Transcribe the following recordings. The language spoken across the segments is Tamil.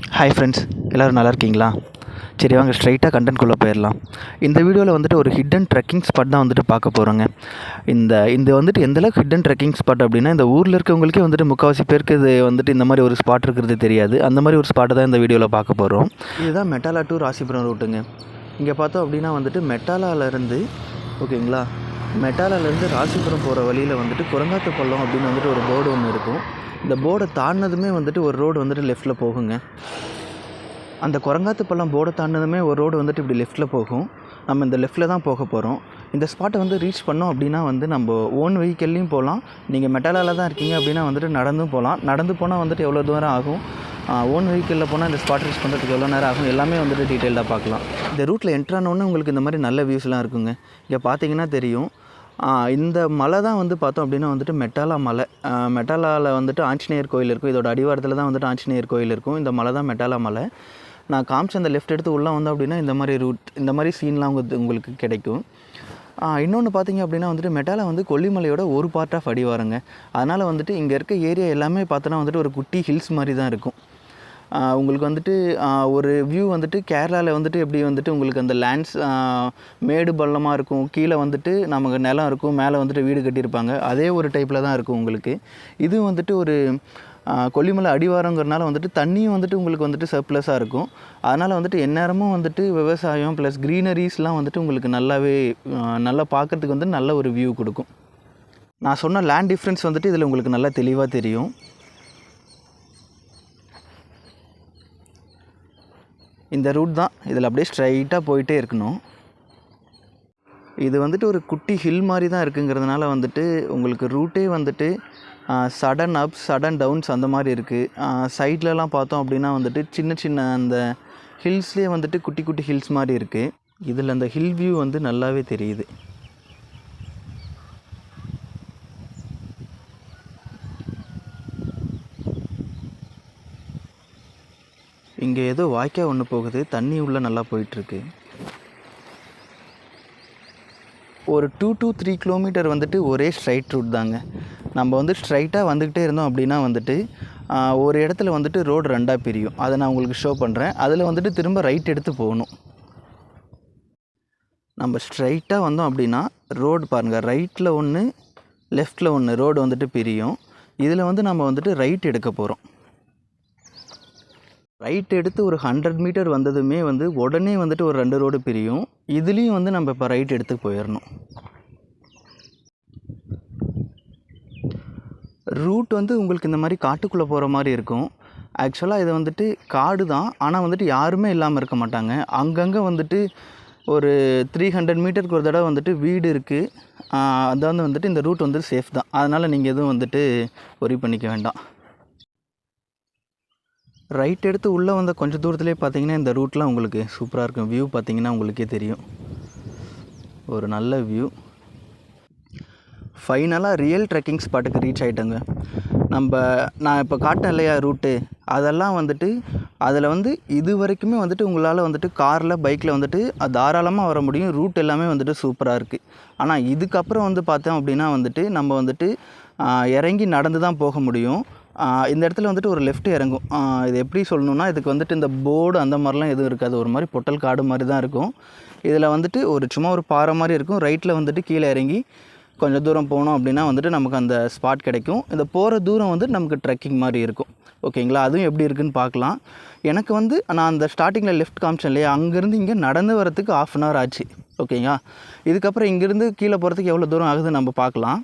ஹாய் ஃப்ரெண்ட்ஸ், எல்லோரும் நல்லா இருக்கீங்களா? சரி, வாங்க ஸ்ட்ரைட்டாக கண்டென்ட்குள்ளே போயிடலாம். இந்த வீடியோவில் வந்துட்டு ஒரு ஹிடன் ட்ரெக்கிங் ஸ்பாட் தான் வந்துட்டு பார்க்க போகிறோங்க. இந்த வந்துட்டு எந்தளவுக்கு ஹிடன் ட்ரெக்கிங் ஸ்பாட் அப்படின்னா, இந்த ஊரில் இருக்கவங்களுக்கே வந்துட்டு முக்கால்வாசி பேருக்கு இது வந்துட்டு இந்த மாதிரி ஒரு ஸ்பாட் இருக்கிறது தெரியாது. அந்த மாதிரி ஒரு ஸ்பாட்டை தான் இந்த வீடியோவில் பார்க்க போகிறோம். இதுதான் மெட்டாலா டு ராசிபுரம் ரூட்டுங்க. இங்கே பார்த்தோம் அப்படின்னா வந்துட்டு மெட்டாலாலேருந்து ஓகேங்களா, மெட்டாலாலேருந்து ராசிபுரம் போகிற வழியில் வந்துட்டு குரங்காத்து பள்ளம் அப்படின்னு வந்துட்டு ஒரு போர்டு ஒன்று இருக்கும். இந்த போர்டை தாண்டினதுமே வந்துட்டு ஒரு ரோடு வந்துட்டு லெஃப்ட்டில் போகுங்க. அந்த குரங்காத்து பள்ளம் போர்டை தாண்டினதுமே ஒரு ரோடு வந்துட்டு இப்படி லெஃப்ட்டில் போகும். நம்ம இந்த லெஃப்ட்டில் தான் போக போகிறோம். இந்த ஸ்பாட்டை வந்து ரீச் பண்ணோம் அப்படின்னா வந்து நம்ம ஓன் வெஹிக்கல்லையும் போகலாம். நீங்கள் மெட்டாலாவில் தான் இருக்கீங்க அப்படின்னா வந்துட்டு நடந்தும் போகலாம். நடந்து போனால் வந்துட்டு எவ்வளோ தூரம் ஆகும், ஓன் வெஹிக்கிளில் போனால் இந்த ஸ்பாட் ரீச் பண்ணுறதுக்கு எவ்வளோ நேரம் ஆகும், எல்லாமே வந்துட்டு டீட்டெயில்டாக பார்க்கலாம். இந்த ரூட்டில் என்ட்ரானோன்னு உங்களுக்கு இந்த மாதிரி நல்ல வியூஸ்லாம் இருக்குங்க. இங்கே பார்த்தீங்கன்னா தெரியும். இந்த மலை தான் வந்து பார்த்தோம் அப்படின்னா வந்துட்டு மெட்டாலா மலை. மெட்டாலாவில் வந்துட்டு ஆஞ்சநேயர் கோயில் இருக்கும். இதோட அடிவாரத்தில் தான் வந்துட்டு ஆஞ்சநேயர் கோயில் இருக்கும். இந்த மலை தான் மெட்டாலா மலை. நான் காமிச்ச அந்த லெஃப்ட் எடுத்து உள்ளே வந்தோம் அப்படின்னா இந்த மாதிரி ரூட், இந்த மாதிரி சீன்லாம் உங்களுக்கு கிடைக்கும். இன்னொன்று பார்த்தீங்க அப்படின்னா வந்துட்டு மெட்டாலா வந்து கொல்லிமலையோட ஒரு பார்ட் ஆஃப் அடிவாரங்க. அதனால் வந்துட்டு இங்கே இருக்க ஏரியா எல்லாமே பார்த்தோன்னா வந்துட்டு ஒரு குட்டி ஹில்ஸ் மாதிரி தான் இருக்கும். உங்களுக்கு வந்துட்டு ஒரு வியூ வந்துட்டு கேரளாவில் வந்துட்டு எப்படி வந்துட்டு உங்களுக்கு அந்த லேண்ட்ஸ் மேடு பள்ளமாக இருக்கும், கீழே வந்துட்டு நமக்கு நிலம் இருக்கும், மேலே வந்துட்டு வீடு கட்டியிருப்பாங்க, அதே ஒரு டைப்பில் தான் இருக்கும் உங்களுக்கு. இது வந்துட்டு ஒரு கொல்லிமலை அடிவாரங்கிறனால வந்துட்டு தண்ணியும் வந்துட்டு உங்களுக்கு வந்துட்டு சர்ப்ளஸாக இருக்கும். அதனால் வந்துட்டு எந்நேரமும் வந்துட்டு விவசாயம் ப்ளஸ் க்ரீனரிஸ்லாம் வந்துட்டு உங்களுக்கு நல்லா பார்க்குறதுக்கு வந்து நல்ல ஒரு வியூ கொடுக்கும். நான் சொன்ன லேண்ட் டிஃப்ரென்ஸ் வந்துட்டு இதில் உங்களுக்கு நல்லா தெளிவாக தெரியும். இந்த ரூட் தான், இதில் அப்படியே ஸ்ட்ரைட்டாக போயிட்டே இருக்கணும். இது வந்துட்டு ஒரு குட்டி ஹில் மாதிரி தான் இருக்குங்கிறதுனால வந்துட்டு உங்களுக்கு ரூட்டே வந்துட்டு சடன் அப்ஸ் சடன் டவுன்ஸ் அந்த மாதிரி இருக்குது. சைட்லலாம் பார்த்தோம் அப்படின்னா வந்துட்டு சின்ன சின்ன அந்த ஹில்ஸ்லேயே வந்துட்டு குட்டி குட்டி ஹில்ஸ் மாதிரி இருக்குது. இதில் அந்த ஹில் வியூ வந்து நல்லாவே தெரியுது. இங்கே ஏதோ வாய்க்கால் ஒன்று போகுது, தண்ணி உள்ளே நல்லா போயிட்டுருக்கு. ஒரு 2 to 3 கிலோமீட்டர் வந்துட்டு ஒரே ஸ்ட்ரைட் ரூட் தாங்க. நம்ம வந்து ஸ்ட்ரைட்டாக வந்துக்கிட்டே இருந்தோம் அப்படின்னா வந்துட்டு ஒரு இடத்துல வந்துட்டு ரோடு ரெண்டாக பிரியும். அதை நான் உங்களுக்கு ஷோ பண்ணுறேன். அதில் வந்துட்டு திரும்ப ரைட் எடுத்து போகணும். நம்ம ஸ்ட்ரைட்டாக வந்தோம் அப்படின்னா ரோடு பாருங்கள், ரைட்டில் ஒன்று லெஃப்ட்டில் ஒன்று ரோடு வந்துட்டு பிரியும். இதில் வந்து நம்ம வந்துட்டு ரைட் எடுக்க போகிறோம். ரைட் எடுத்து ஒரு 100 மீட்டர் வந்ததுமே வந்து உடனே வந்துட்டு ஒரு 2 ரோடு பிரியும். இதுலேயும் வந்து நம்ம இப்போ ரைட் எடுத்து போயிடணும். ரூட் வந்து உங்களுக்கு இந்த மாதிரி காட்டுக்குள்ளே போகிற மாதிரி இருக்கும். ஆக்சுவலாக இது வந்துட்டு காடு தான், ஆனால் வந்துட்டு யாருமே இல்லாமல் இருக்க மாட்டாங்க. அங்கங்கே வந்துட்டு ஒரு 300 மீட்டருக்கு ஒரு தடவை வந்துட்டு வீடு இருக்குது. அதாவது வந்துட்டு இந்த ரூட் வந்து சேஃப் தான். அதனால் நீங்கள் எதுவும் வந்துட்டு ஒரி பண்ணிக்க வேண்டாம். ரைட் எடுத்து உள்ளே வந்த கொஞ்சம் தூரத்துலேயே பார்த்தீங்கன்னா இந்த ரூட்லாம் உங்களுக்கு சூப்பராக இருக்கும். வியூ பார்த்தீங்கன்னா உங்களுக்கே தெரியும், ஒரு நல்ல வியூ. ஃபைனலாக ரியல் ட்ரெக்கிங் ஸ்பாட்டுக்கு ரீச் ஆகிட்டேங்க. நான் இப்போ காட்டினேன் இல்லையா ரூட்டு, அதெல்லாம் வந்துட்டு அதில் வந்து இது வரைக்குமே வந்துட்டு உங்களால் வந்துட்டு காரில் பைக்கில் வந்துட்டு தாராளமாக வர முடியும். ரூட் எல்லாமே வந்துட்டு சூப்பராக இருக்குது. ஆனால் இதுக்கப்புறம் வந்து பார்த்தோம் அப்படின்னா வந்துட்டு நம்ம வந்துட்டு இறங்கி நடந்து தான் போக முடியும். இந்த இடத்துல வந்துட்டு ஒரு லெஃப்ட் இறங்கும். இது எப்படி சொல்லணுன்னா, இதுக்கு வந்துட்டு இந்த போர்டு அந்த மாதிரிலாம் எதுவும் இருக்காது. ஒரு மாதிரி பொட்டல் காடு மாதிரி தான் இருக்கும். இதில் வந்துட்டு சும்மா ஒரு பாறை மாதிரி இருக்கும். ரைட்டில் வந்துட்டு கீழே இறங்கி கொஞ்சம் தூரம் போனோம் அப்படின்னா வந்துட்டு நமக்கு அந்த ஸ்பாட் கிடைக்கும். இந்த போகிற தூரம் வந்து நமக்கு ட்ரெக்கிங் மாதிரி இருக்கும். ஓகேங்களா, அதுவும் எப்படி இருக்குதுன்னு பார்க்கலாம். எனக்கு வந்து நான் அந்த ஸ்டார்டிங்கில் லெஃப்ட் காமிச்சேன் இல்லையா, அங்கேருந்து இங்கே நடந்து வரத்துக்கு 1/2 hour ஆச்சு. ஓகேங்களா, இதுக்கப்புறம் இங்கேருந்து கீழே போகிறதுக்கு எவ்வளோ தூரம் ஆகுதுன்னு நம்ம பார்க்கலாம்.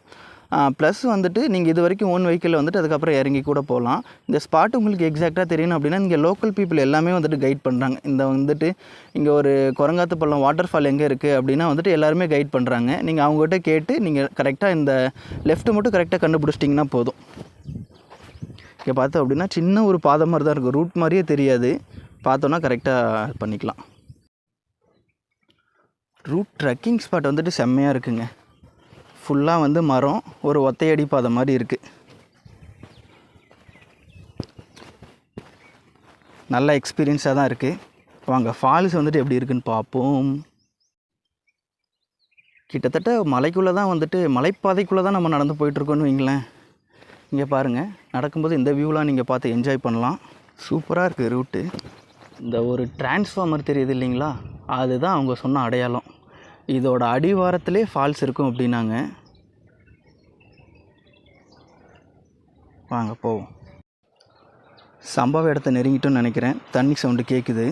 ப்ளஸ் வந்துட்டு நீங்கள் இது வரைக்கும் ஓன் வெஹிக்கிளில் வந்துட்டு அதுக்கப்புறம் இறங்கி கூட போகலாம். இந்த ஸ்பாட் உங்களுக்கு எக்ஸாக்டாக தெரியணும் அப்படின்னா இங்கே லோக்கல் பீப்புள் எல்லாமே வந்துட்டு கைட் பண்ணுறாங்க. இந்த வந்துட்டு இங்கே ஒரு குரங்காத்து பள்ளம் வாட்டர் ஃபால் எங்கே இருக்குது அப்படின்னா வந்துட்டு எல்லாருமே கைட் பண்ணுறாங்க. நீங்கள் அவங்ககிட்ட கேட்டு நீங்கள் கரெக்டாக இந்த லெஃப்ட்டு மட்டும் கரெக்டாக கண்டுபிடிச்சிட்டிங்கன்னா போதும். இங்கே பார்த்தோம் அப்படின்னா சின்ன ஒரு பாதை மாதிரி தான் இருக்கும், ரூட் மாதிரியே தெரியாது. பார்த்தோன்னா கரெக்டாக பண்ணிக்கலாம். ரூட் ட்ரெக்கிங் ஸ்பாட் வந்துட்டு செம்மையாக இருக்குங்க. ஃபுல்லாக வந்து மரம், ஒரு ஒத்தையடி பாதை மாதிரி இருக்குது. நல்ல எக்ஸ்பீரியன்ஸாக தான் இருக்குது. வாங்க ஃபால்ஸ் வந்துட்டு எப்படி இருக்குன்னு பார்ப்போம். கிட்டத்தட்ட மலைக்குள்ளே தான் வந்துட்டு மலைப்பாதைக்குள்ளே தான் நம்ம நடந்து போயிட்டுருக்கோன்னு வைங்களேன். இங்கே பாருங்கள், நடக்கும்போது இந்த வியூலாம் நீங்கள் பார்த்து என்ஜாய் பண்ணலாம். சூப்பராக இருக்குது ரூட்டு. இந்த ஒரு டிரான்ஸ்ஃபார்மர் தெரியுது இல்லைங்களா, அதுதான் அவங்க சொன்ன அடையாளம். இதோட அடிவாரத்திலே ஃபால்ஸ் இருக்கும் அப்படின்னாங்க. வாங்க போவோம். சம்பவ இடத்த நெருங்கிட்டோன்னு நினைக்கிறேன். தண்ணி சவுண்டு கேட்குது.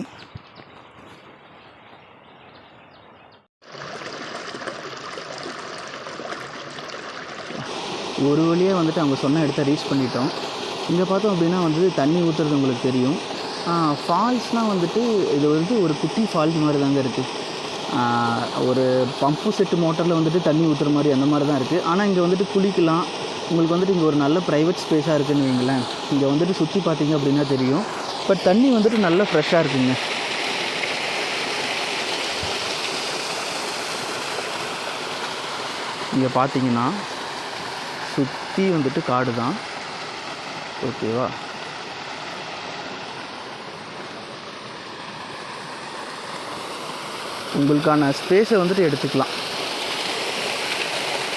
ஒரு வழியாக வந்துட்டு அவங்க சொன்ன இடத்த ரீச் பண்ணிட்டோம். இங்கே பார்த்தோம் அப்படின்னா வந்து தண்ணி ஊற்றுறது உங்களுக்கு தெரியும். ஃபால்ஸ்னால் வந்துட்டு இது வந்து ஒரு குட்டி ஃபால்ஸ் மாதிரி தாங்க இருக்குது. ஒரு பம்பு செட்டு மோட்டரில் வந்துட்டு தண்ணி ஊற்றுற மாதிரி அந்த மாதிரி தான் இருக்குது. ஆனால் இங்கே வந்துட்டு குளிக்கலாம். உங்களுக்கு வந்துட்டு இங்கே ஒரு நல்ல ப்ரைவேட் ஸ்பேஸாக இருக்குதுன்னு வைங்களேன். இங்கே வந்துட்டு சுற்றி பார்த்தீங்க அப்படின்னா தெரியும். பட் தண்ணி வந்துட்டு நல்ல ஃப்ரெஷ்ஷாக இருக்குங்க. இங்கே பார்த்தீங்கன்னா சுற்றி வந்துட்டு காடு தான். ஓகேவா? உங்களுக்கான ஸ்பேஸை வந்துட்டு எடுத்துக்கலாம்.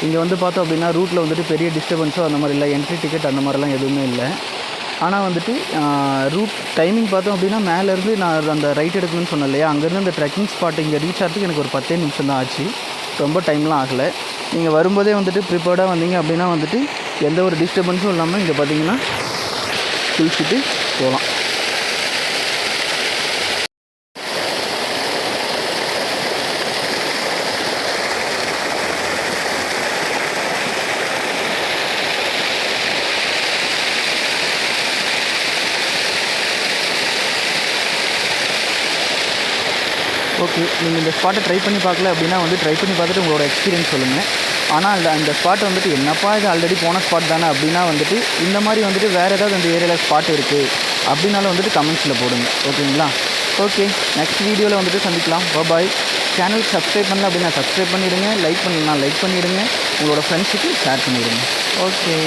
இங்கே வந்து பார்த்தோம் அப்படின்னா ரூட்டில் வந்துட்டு பெரிய டிஸ்டர்பன்ஸோ அந்த மாதிரி இல்லை, என்ட்ரி டிக்கெட் அந்த மாதிரிலாம் எதுவுமே இல்லை. ஆனால் வந்துட்டு ரூட் டைமிங் பார்த்தோம் அப்படின்னா மேலேருந்து நான் அந்த ரைட் எடுக்கணும்னு சொன்னேன் இல்லையா, அங்கேருந்து அந்த ட்ரெக்கிங் ஸ்பாட் இங்கே ரீச் ஆகிறதுக்கு எனக்கு ஒரு 10 நிமிஷம் தான் ஆச்சு. ரொம்ப டைம்லாம் ஆகலை. நீங்கள் வரும்போதே வந்துட்டு ப்ரிப்பேர்டாக வந்தீங்க அப்படின்னா வந்துட்டு எந்த ஒரு டிஸ்டர்பன்ஸும் இல்லாமல் இங்கே பார்த்தீங்கன்னா குளிச்சுட்டு போகலாம். ஓகே, நீங்கள் இந்த ஸ்பாட்டை ட்ரை பண்ணி பார்க்கல அப்படின்னா வந்து ட்ரை பண்ணி பார்த்துட்டு உங்களோட எக்ஸ்பீரியன்ஸ் சொல்லுங்கள். ஆனால் அந்த ஸ்பாட் வந்துட்டு என்னப்பா இது ஆல்ரெடி போன ஸ்பாட் தானே அப்படின்னா வந்துட்டு இந்த மாதிரி வந்துட்டு வேறு ஏதாவது அந்த ஏரியாவில் ஸ்பாட் இருக்குது அப்படின்னாலும் வந்துட்டு கமெண்ட்ஸில் போடுங்க. ஓகேங்களா? ஓகே, நெக்ஸ்ட் வீடியோவில் வந்துட்டு சந்திக்கலாம். பாய். சேனலுக்கு சப்ஸ்கிரைப் பண்ணல அப்படின்னா சப்ஸ்கிரைப் பண்ணிவிடுங்க. லைக் பண்ணலாம் லைக் பண்ணிவிடுங்க. உங்களோட ஃப்ரெண்ட்ஸுக்கு ஷேர் பண்ணிவிடுங்க. ஓகே.